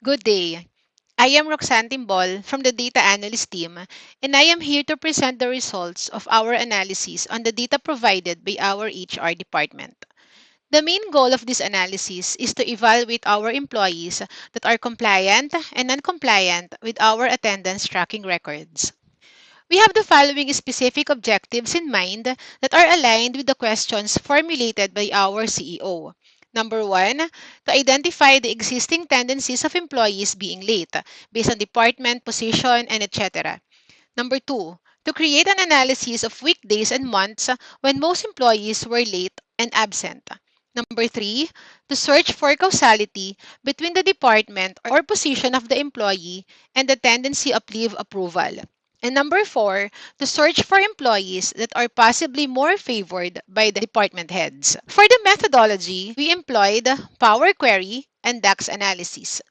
Good day. I am Roxanne Timbol from the Data Analyst team, and I am here to present the results of our analysis on the data provided by our HR department. The main goal of this analysis is to evaluate our employees that are compliant and non-compliant with our attendance tracking records. We have the following specific objectives in mind that are aligned with the questions formulated by our CEO. Number one, to identify the existing tendencies of employees being late based on department, position, and etc. Number two, to create an analysis of weekdays and months when most employees were late and absent. Number three, to search for causality between the department or position of the employee and the tendency of leave approval. And number four, to search for employees that are possibly more favored by the department heads. For the methodology, we employed Power Query and DAX analysis.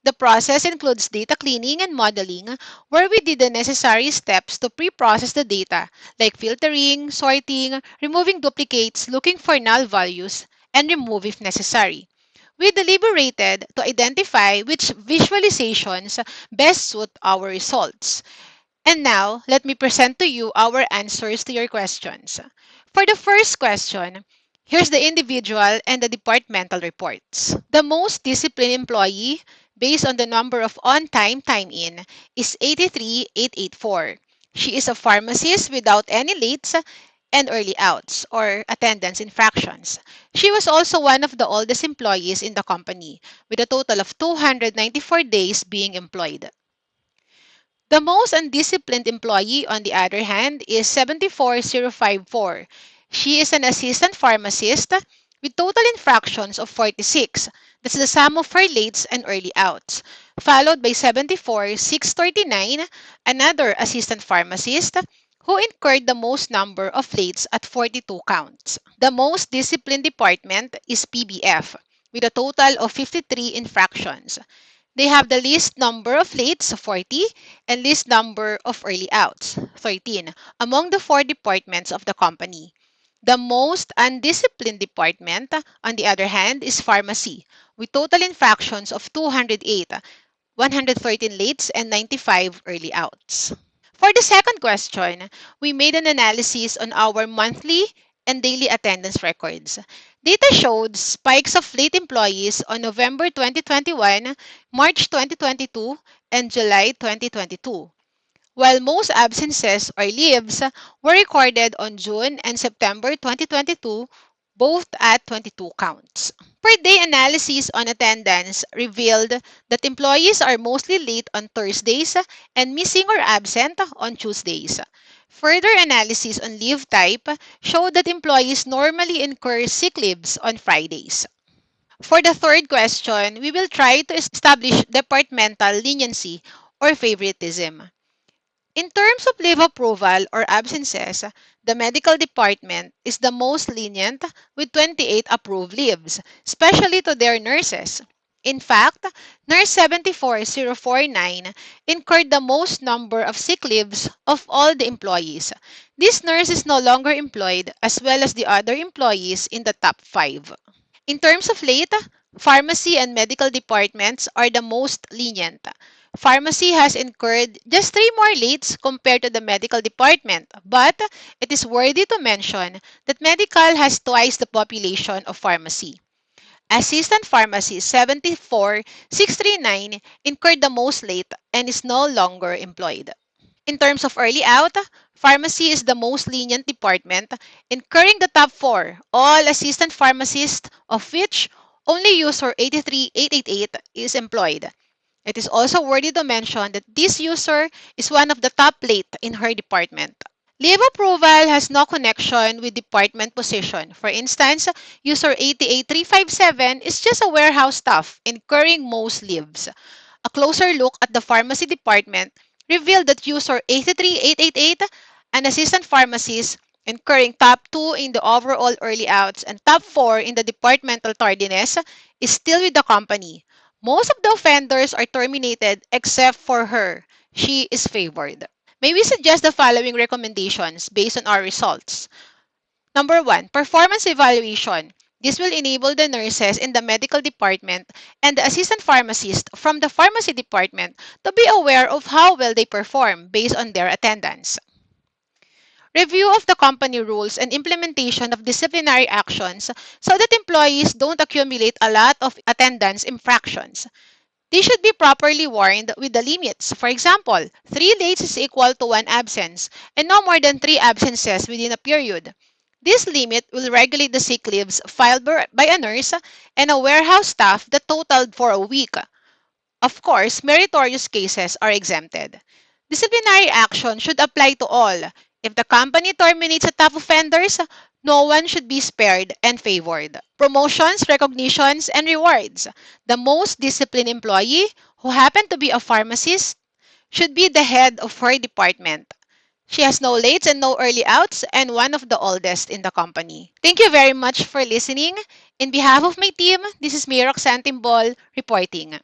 The process includes data cleaning and modeling, where we did the necessary steps to pre-process the data, like filtering, sorting, removing duplicates, looking for null values, and remove if necessary. We deliberated to identify which visualizations best suit our results. And now, let me present to you our answers to your questions. For the first question, here's the individual and the departmental reports. The most disciplined employee, based on the number of on-time time-in, is 83,884. She is a pharmacist without any lates and early outs or attendance infractions. She was also one of the oldest employees in the company, with a total of 294 days being employed. The most undisciplined employee, on the other hand, is 74054. She is an assistant pharmacist with total infractions of 46. That's the sum of her lates and early outs. Followed by 74639, another assistant pharmacist who incurred the most number of lates at 42 counts. The most disciplined department is PBF with a total of 53 infractions. They have the least number of lates, 40, and least number of early outs, 13, among the four departments of the company. The most undisciplined department, on the other hand, is pharmacy, with total infractions of 208, 113 lates, and 95 early outs. For the second question, we made an analysis on our monthly and daily attendance records. Data showed spikes of late employees on November 2021, March 2022, and July 2022, while most absences or leaves were recorded on June and September 2022, both at 22 counts. Per day analysis on attendance revealed that employees are mostly late on Thursdays and missing or absent on Tuesdays. Further analysis on leave type showed that employees normally incur sick leaves on Fridays. For the third question, we will try to establish departmental leniency or favoritism. In terms of leave approval or absences, the medical department is the most lenient with 28 approved leaves, especially to their nurses. In fact, Nurse 74049 incurred the most number of sick leaves of all the employees. This nurse is no longer employed as well as the other employees in the top 5. In terms of late, pharmacy and medical departments are the most lenient. Pharmacy has incurred just 3 more lates compared to the medical department, but it is worthy to mention that medical has twice the population of pharmacy. Assistant pharmacy 74639 incurred the most late and is no longer employed. In terms of early out, pharmacy is the most lenient department, incurring the top 4, all assistant pharmacists, of which only user 83888 is employed. It is also worthy to mention that this user is one of the top late in her department. Leave approval has no connection with department position. For instance, user 88357 is just a warehouse staff incurring most leaves. A closer look at the pharmacy department revealed that user 83888, an assistant pharmacist, incurring top 2 in the overall early outs and top 4 in the departmental tardiness, is still with the company. Most of the offenders are terminated except for her. She is favored. May we suggest the following recommendations based on our results? Number 1, performance evaluation. This will enable the nurses in the medical department and the assistant pharmacist from the pharmacy department to be aware of how well they perform based on their attendance. Review of the company rules and implementation of disciplinary actions so that employees don't accumulate a lot of attendance infractions. They should be properly warned with the limits. For example, 3 days is equal to 1 absence and no more than 3 absences within a period. This limit will regulate the sick leaves filed by a nurse and a warehouse staff that totaled for a week. Of course, meritorious cases are exempted. Disciplinary action should apply to all. If the company terminates a top offenders, no one should be spared and favored. Promotions, recognitions, and rewards. The most disciplined employee, who happened to be a pharmacist, should be the head of her department. She has no lates and no early outs and one of the oldest in the company. Thank you very much for listening. In behalf of my team, this is me, Roxanne Timbol, reporting.